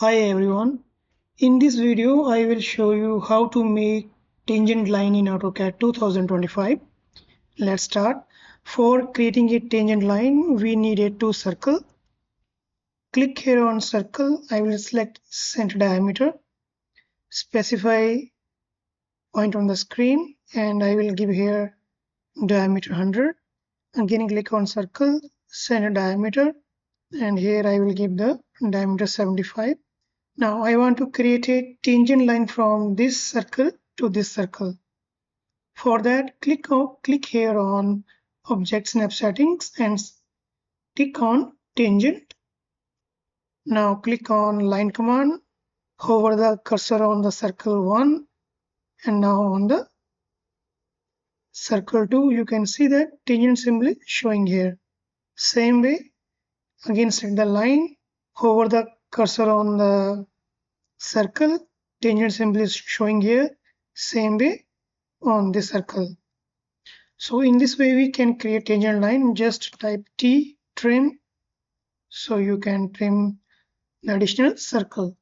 Hi everyone. In this video, I will show you how to make tangent line in AutoCAD 2025. Let's start. For creating a tangent line, we need a two circle. Click here on circle. I will select center diameter, specify point on the screen, and I will give here diameter 100. Again, click on circle, center diameter, and here I will give the diameter 75. Now I want to create a tangent line from this circle to this circle. For that, click here on Object Snap Settings and click on Tangent. Now click on Line command, hover the cursor on the circle 1 and now on the circle 2. You can see that tangent symbol is showing here. Same way, again select the line, hover the cursor on the circle, tangent symbol is showing here. Same way on this circle. So in this way we can create tangent line. Just type T trim so you can trim the additional circle.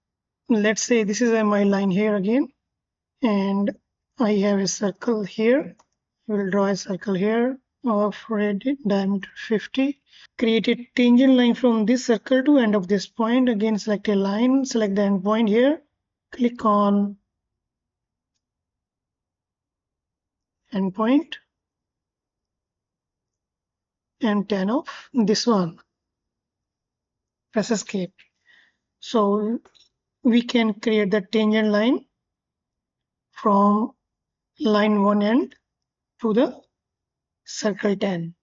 Let's say this is my line here again, and I have a circle here. I will draw a circle here of diameter 50. Create a tangent line from this circle to end of this point. Again select a line, select the end point here, click on endpoint and turn off this one. Press escape. So we can create the tangent line from line 1 end to the circle 10.